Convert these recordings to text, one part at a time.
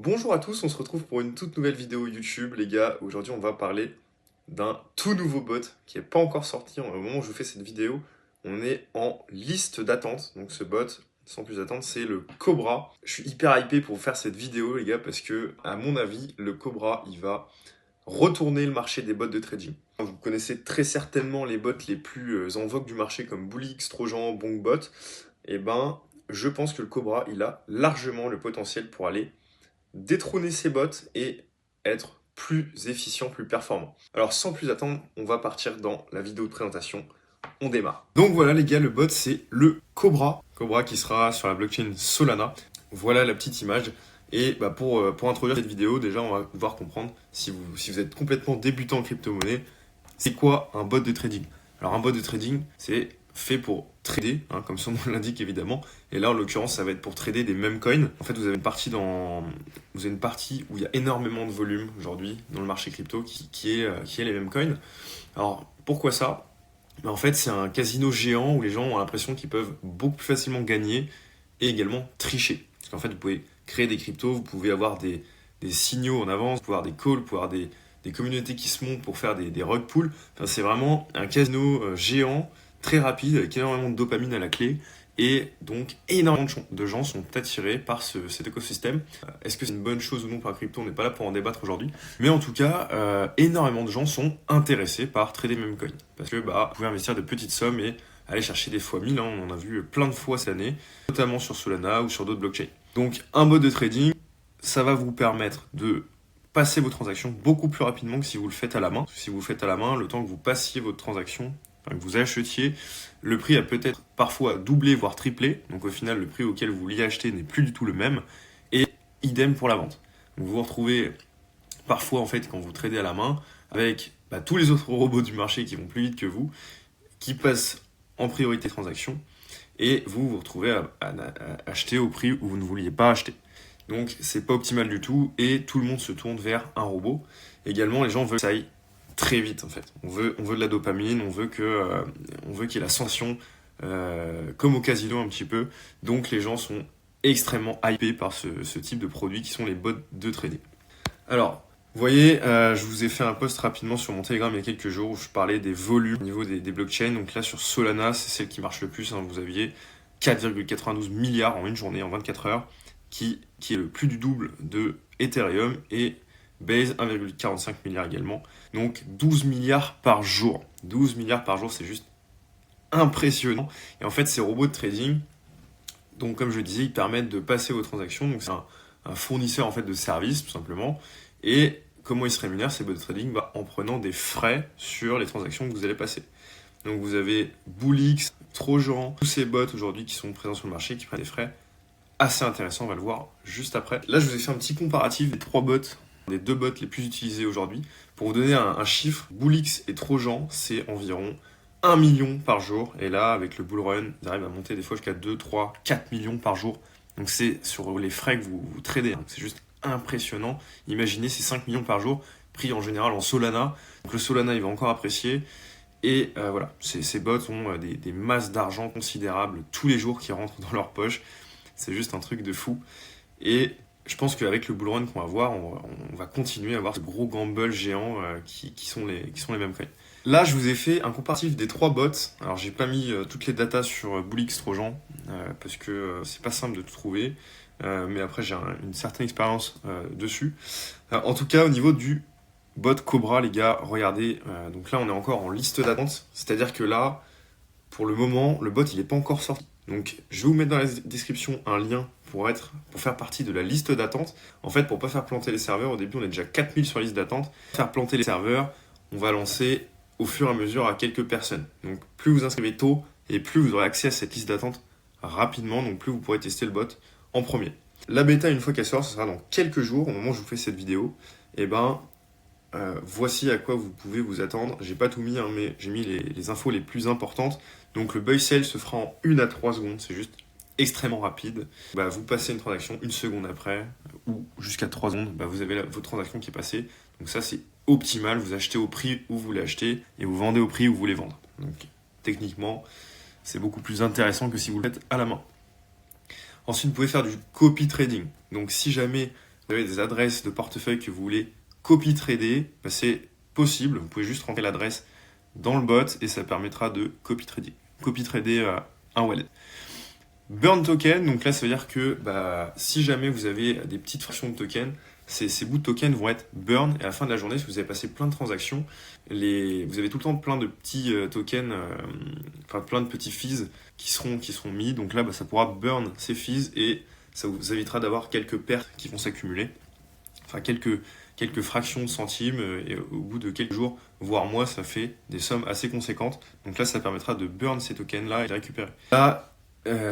Bonjour à tous, on se retrouve pour une toute nouvelle vidéo YouTube, les gars. Aujourd'hui, on va parler d'un tout nouveau bot qui n'est pas encore sorti. Au moment où je vous fais cette vidéo, on est en liste d'attente. Donc ce bot, sans plus attendre, c'est le Cobra. Je suis hyper hypé pour vous faire cette vidéo, les gars, parce que, à mon avis, le Cobra, il va retourner le marché des bots de trading. Vous connaissez très certainement les bots les plus en vogue du marché comme Bullix, Trojan, Bongbot. Et ben, je pense que le Cobra, il a largement le potentiel pour aller détrôner ses bots et être plus efficient, plus performant. Alors sans plus attendre, on va partir dans la vidéo de présentation. On démarre. Donc voilà les gars, le bot c'est le Cobra. Cobra qui sera sur la blockchain Solana. Voilà la petite image. Et pour introduire cette vidéo, déjà on va devoir comprendre si vous êtes complètement débutant en crypto-monnaie, c'est quoi un bot de trading. Alors un bot de trading, c'est fait pour trader, comme son nom l'indique évidemment. Et là, en l'occurrence, ça va être pour trader des meme coins. En fait, vous avez une partie où il y a énormément de volume aujourd'hui dans le marché crypto qui est les meme coins. Alors, pourquoi ça? En fait, c'est un casino géant où les gens ont l'impression qu'ils peuvent beaucoup plus facilement gagner et également tricher. Parce qu'en fait, vous pouvez créer des cryptos, vous pouvez avoir des signaux en avance, vous pouvez avoir des calls, vous pouvez avoir des communautés qui se montent pour faire des rug pools. Enfin, c'est vraiment un casino géant, très rapide, avec énormément de dopamine à la clé. Et donc, énormément de gens sont attirés par cet écosystème. Est-ce que c'est une bonne chose ou non pour la crypto? On n'est pas là pour en débattre aujourd'hui. Mais en tout cas, énormément de gens sont intéressés par trader meme coin. Parce que vous pouvez investir de petites sommes et aller chercher des fois 1000. On en a vu plein de fois cette année, notamment sur Solana ou sur d'autres blockchains. Donc, un mode de trading, ça va vous permettre de passer vos transactions beaucoup plus rapidement que si vous le faites à la main. Si vous le faites à la main, le temps que vous passiez votre transaction, que vous achetiez, le prix a peut-être parfois doublé, voire triplé. Donc au final, le prix auquel vous l'y achetez n'est plus du tout le même. Et idem pour la vente. Donc vous vous retrouvez parfois, en fait, quand vous tradez à la main, avec tous les autres robots du marché qui vont plus vite que vous, qui passent en priorité transaction, et vous vous retrouvez à acheter au prix où vous ne vouliez pas acheter. Donc c'est pas optimal du tout, et tout le monde se tourne vers un robot. Également, les gens veulent que ça aille très vite en fait. On veut de la dopamine, on veut qu'il y ait l'ascension, comme au casino un petit peu. Donc les gens sont extrêmement hypés par ce type de produits qui sont les bots de trading. Alors, vous voyez, je vous ai fait un post rapidement sur mon Telegram il y a quelques jours où je parlais des volumes au niveau des blockchains. Donc là, sur Solana, c'est celle qui marche le plus. Vous aviez 4,92 milliards en une journée, en 24 heures, qui est le plus du double de Ethereum, et Base 1,45 milliard également. Donc 12 milliards par jour. 12 milliards par jour, c'est juste impressionnant. Et en fait, ces robots de trading, donc comme je disais, ils permettent de passer vos transactions. Donc c'est un fournisseur en fait de services tout simplement. Et comment ils se rémunèrent ces bots de trading? En prenant des frais sur les transactions que vous allez passer. Donc vous avez Bullix, Trojan, tous ces bots aujourd'hui qui sont présents sur le marché qui prennent des frais assez intéressants, on va le voir juste après. Là, je vous ai fait un petit comparatif des deux bots les plus utilisés aujourd'hui. Pour vous donner un chiffre, Bullix et Trojan, c'est environ 1 million par jour. Et là, avec le bull run, ils arrivent à monter des fois jusqu'à 2, 3, 4 millions par jour. Donc c'est sur les frais que vous tradez. C'est juste impressionnant. Imaginez ces 5 millions par jour, pris en général en Solana. Donc le Solana, il va encore apprécier. Et voilà, ces bots ont des masses d'argent considérables tous les jours qui rentrent dans leur poche. C'est juste un truc de fou. Et je pense qu'avec le bull run qu'on va voir, on va continuer à avoir ce gros gamble géant qui sont les mêmes coins. Là, je vous ai fait un comparatif des trois bots. Alors, j'ai pas mis toutes les datas sur Bullix Trojan parce que c'est pas simple de tout trouver. Mais après, j'ai une certaine expérience dessus. En tout cas, au niveau du bot Cobra, les gars, regardez. Donc là, on est encore en liste d'attente. C'est-à-dire que là, pour le moment, le bot, il n'est pas encore sorti. Donc, je vais vous mettre dans la description un lien pour faire partie de la liste d'attente. En fait, pour pas faire planter les serveurs, au début, on est déjà 4000 sur la liste d'attente. Faire planter les serveurs, on va lancer au fur et à mesure à quelques personnes. Donc, plus vous inscrivez tôt et plus vous aurez accès à cette liste d'attente rapidement, donc plus vous pourrez tester le bot en premier. La bêta, une fois qu'elle sort, ce sera dans quelques jours, au moment où je vous fais cette vidéo. Et voici à quoi vous pouvez vous attendre. J'ai pas tout mis, mais j'ai mis les infos les plus importantes. Donc le buy sell se fera en 1 à 3 secondes, c'est juste extrêmement rapide. Vous passez une transaction 1 seconde après, ou jusqu'à 3 secondes, vous avez votre transaction qui est passée. Donc ça c'est optimal, vous achetez au prix où vous voulez acheter, et vous vendez au prix où vous voulez vendre. Donc techniquement, c'est beaucoup plus intéressant que si vous le faites à la main. Ensuite, vous pouvez faire du copy trading. Donc si jamais vous avez des adresses de portefeuille que vous voulez copy trader, bah, c'est possible. Vous pouvez juste rentrer l'adresse dans le bot et ça permettra de copy trader un wallet. Burn token, donc là ça veut dire que bah, si jamais vous avez des petites fractions de tokens, ces bouts de tokens vont être burn et à la fin de la journée, si vous avez passé plein de transactions, vous avez tout le temps plein de petits tokens, enfin plein de petits fees qui seront mis. Donc là, bah, ça pourra burn ces fees et ça vous évitera d'avoir quelques pertes qui vont s'accumuler. Enfin quelques fractions de centimes et au bout de quelques jours, voire mois, ça fait des sommes assez conséquentes. Donc là, ça permettra de burn ces tokens-là et de les récupérer. Là,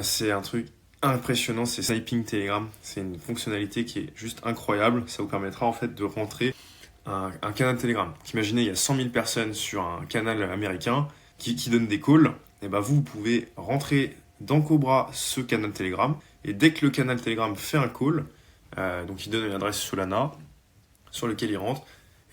c'est un truc impressionnant, c'est Sniping Telegram. C'est une fonctionnalité qui est juste incroyable. Ça vous permettra en fait de rentrer un canal Telegram. Imaginez, il y a 100 000 personnes sur un canal américain qui donnent des calls. Et ben vous pouvez rentrer dans Cobra ce canal Telegram. Et dès que le canal Telegram fait un call, donc il donne une adresse Solana sur lequel il rentre,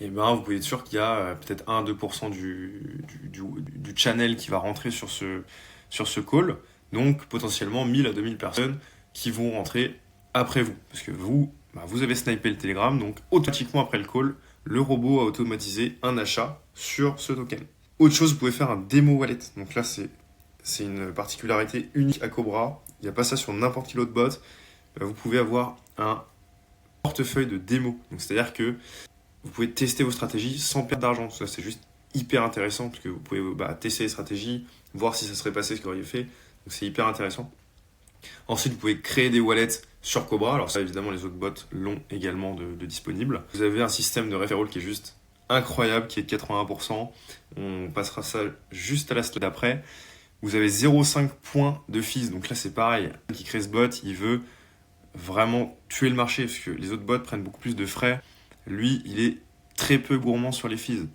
et ben vous pouvez être sûr qu'il y a peut-être 1-2% du channel qui va rentrer sur ce call. Donc potentiellement 1000 à 2000 personnes qui vont rentrer après vous. Parce que vous avez snipé le Telegram, donc automatiquement après le call, le robot a automatisé un achat sur ce token. Autre chose, vous pouvez faire un démo wallet. Donc là, c'est une particularité unique à Cobra. Il n'y a pas ça sur n'importe quel autre bot. Vous pouvez avoir un portefeuille de démo. Donc c'est-à-dire que vous pouvez tester vos stratégies sans perdre d'argent. Ça, c'est juste hyper intéressant parce que vous pouvez tester les stratégies, voir si ça serait passé ce que vous auriez fait. Donc c'est hyper intéressant. Ensuite, vous pouvez créer des wallets sur Cobra. Alors ça, évidemment, les autres bots l'ont également de disponible. Vous avez un système de referral qui est juste incroyable, qui est de 81%. On passera ça juste à la slide d'après. Vous avez 0,5 points de fees. Donc là, c'est pareil. Celui qui crée ce bot, il veut vraiment tuer le marché parce que les autres bots prennent beaucoup plus de frais. Lui, il est très peu gourmand sur les fees.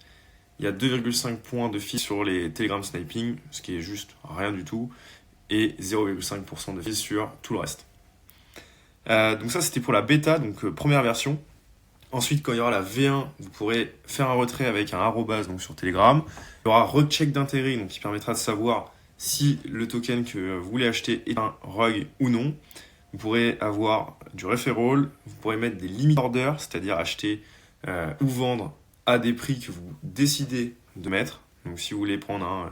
Il y a 2,5 points de fees sur les Telegram Sniping, ce qui est juste rien du tout, et 0,5% de fees sur tout le reste. Donc ça, c'était pour la bêta, donc première version. Ensuite, quand il y aura la V1, vous pourrez faire un retrait avec un arrobase donc sur Telegram. Il y aura recheck d'intérêt, donc qui permettra de savoir si le token que vous voulez acheter est un RUG ou non. Vous pourrez avoir du referral, vous pourrez mettre des limit orders, c'est-à-dire acheter ou vendre à des prix que vous décidez de mettre. Donc si vous voulez prendre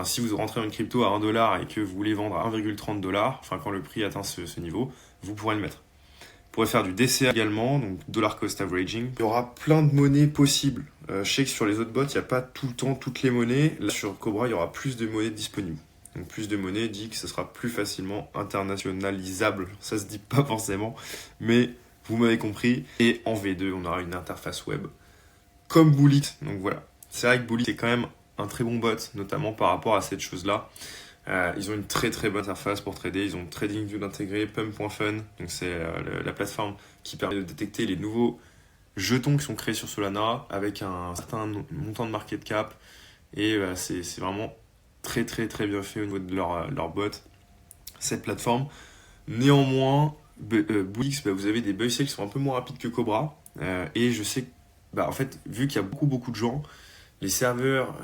si vous rentrez une crypto à 1$ et que vous voulez vendre à 1,30$, enfin quand le prix atteint ce niveau, vous pourrez le mettre. Vous pourrez faire du DCA également, donc dollar cost averaging. Il y aura plein de monnaies possibles. Je sais que sur les autres bots, il n'y a pas tout le temps toutes les monnaies. Là, sur Cobra, il y aura plus de monnaies disponibles. Donc plus de monnaies dit que ce sera plus facilement internationalisable. Ça se dit pas forcément, mais vous m'avez compris. Et en V2, on aura une interface web comme Bullitt. Donc voilà, c'est vrai que Bullitt est quand même un très bon bot, notamment par rapport à cette chose-là. Ils ont une très très bonne interface pour trader. Ils ont TradingView intégré, Pump.fun, donc c'est la plateforme qui permet de détecter les nouveaux jetons qui sont créés sur Solana avec un certain montant de market cap. Et c'est vraiment très très très bien fait au niveau de leur bot, cette plateforme. Néanmoins, Bullitt, vous avez des buy sales qui sont un peu moins rapides que Cobra. Et je sais que, en fait, vu qu'il y a beaucoup de gens, les serveurs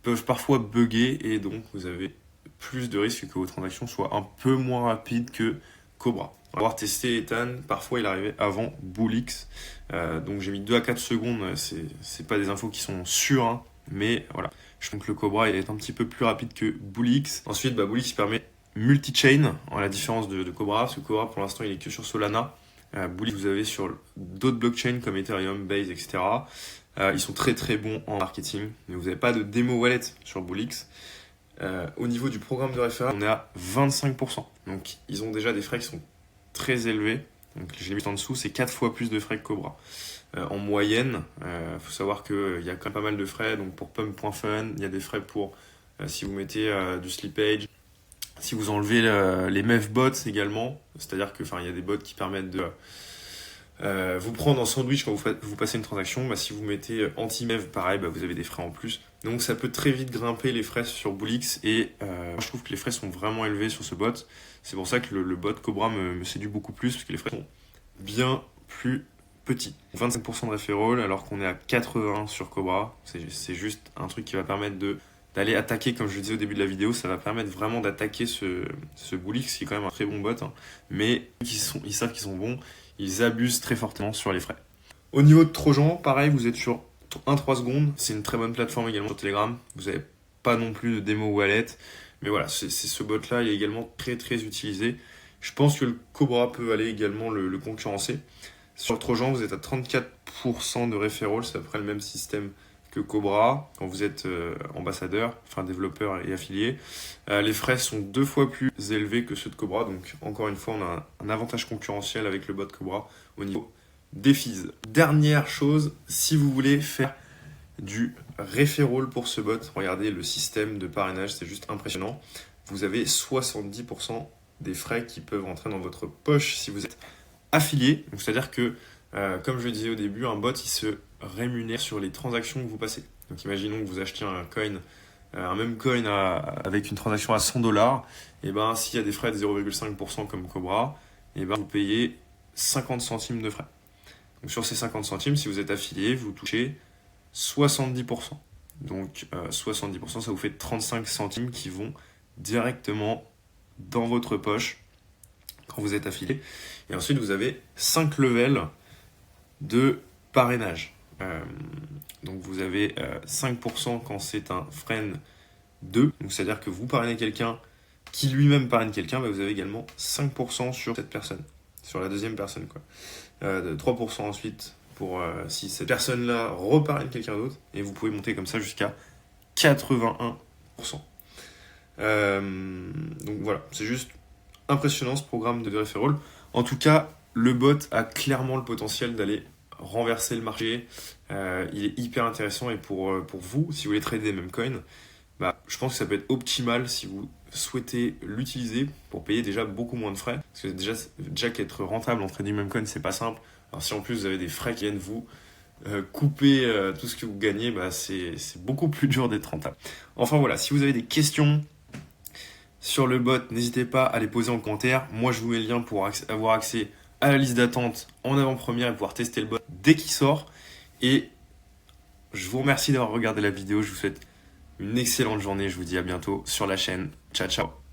peuvent parfois bugger et donc vous avez plus de risques que vos transactions soient un peu moins rapides que Cobra. On va avoir testé Ethan, parfois il arrivait avant Bullitt. Donc j'ai mis 2 à 4 secondes, c'est pas des infos qui sont sûres, hein, mais voilà. Je pense que le Cobra est un petit peu plus rapide que Bullitt. Ensuite, Bullitt permet multi-chain, à la différence de Cobra, parce que Cobra pour l'instant il est que sur Solana. Bullitt vous avez sur d'autres blockchains comme Ethereum, Base, etc. Ils sont très très bons en marketing, mais vous n'avez pas de démo wallet sur Bullitt. Au niveau du programme de référence, on est à 25%. Donc ils ont déjà des frais qui sont très élevés. Donc je l'ai mis en dessous, c'est 4 fois plus de frais que Cobra. En moyenne, faut savoir qu'il y a quand même pas mal de frais. Donc pour Pump.fun, il y a des frais pour si vous mettez du slippage, si vous enlevez les MEV bots également. C'est-à-dire que il y a des bots qui permettent de vous prendre en sandwich quand vous passez une transaction. Si vous mettez anti-MEV, pareil, vous avez des frais en plus. Donc ça peut très vite grimper les frais sur Bullitt. Et moi je trouve que les frais sont vraiment élevés sur ce bot. C'est pour ça que le bot Cobra me séduit beaucoup plus, parce que les frais sont bien plus petits. 25% de referral alors qu'on est à 80 sur Cobra. C'est juste un truc qui va permettre d'aller attaquer, comme je le disais au début de la vidéo, ça va permettre vraiment d'attaquer ce Bullitt, qui est quand même un très bon bot. Mais ils savent qu'ils sont bons. ils abusent très fortement sur les frais. Au niveau de Trojan, pareil, vous êtes sur 1-3 secondes. C'est une très bonne plateforme également sur Telegram. Vous n'avez pas non plus de démo wallet. Mais voilà, c'est ce bot-là, il est également très très utilisé. Je pense que le Cobra peut aller également le concurrencer. Sur Trojan, vous êtes à 34% de referral, c'est à peu près le même système que Cobra quand vous êtes ambassadeur, enfin développeur et affilié. Les frais sont 2 fois plus élevés que ceux de Cobra, donc encore une fois, on a un avantage concurrentiel avec le bot Cobra au niveau des fees. Dernière chose, si vous voulez faire du referral pour ce bot, regardez le système de parrainage, c'est juste impressionnant. Vous avez 70% des frais qui peuvent rentrer dans votre poche si vous êtes affilié. Donc c'est-à-dire que, comme je le disais au début, un bot il se rémunère sur les transactions que vous passez. Donc imaginons que vous achetiez un coin, un même coin avec une transaction à 100$, et ben s'il y a des frais de 0,5% comme Cobra, et ben vous payez 50 centimes de frais. Donc sur ces 50 centimes, si vous êtes affilié, vous touchez 70%. Donc 70%, ça vous fait 35 centimes qui vont directement dans votre poche quand vous êtes affilié. Et ensuite, vous avez 5 levels de parrainage. Donc vous avez 5% quand c'est un friend 2. Donc c'est-à-dire que vous parrainez quelqu'un qui lui-même parraine quelqu'un, bah vous avez également 5% sur cette personne, sur la deuxième personne, quoi. 3% ensuite pour si cette personne-là reparraine quelqu'un d'autre, et vous pouvez monter comme ça jusqu'à 81%. Donc voilà, c'est juste impressionnant ce programme de referral. En tout cas, le bot a clairement le potentiel d'aller renverser le marché. Il est hyper intéressant, et pour vous, si vous voulez trader des mêmes coins, bah, je pense que ça peut être optimal si vous souhaitez l'utiliser pour payer déjà beaucoup moins de frais. Parce que déjà qu'être rentable en trading meme coin, c'est pas simple. Alors si en plus vous avez des frais qui viennent vous couper tout ce que vous gagnez, bah, c'est beaucoup plus dur d'être rentable. Enfin voilà, si vous avez des questions sur le bot, n'hésitez pas à les poser en commentaire. Moi, je vous mets le lien pour avoir accès à la liste d'attente en avant-première et pouvoir tester le bot dès qu'il sort. Et je vous remercie d'avoir regardé la vidéo. Je vous souhaite une excellente journée. Je vous dis à bientôt sur la chaîne. Ciao, ciao.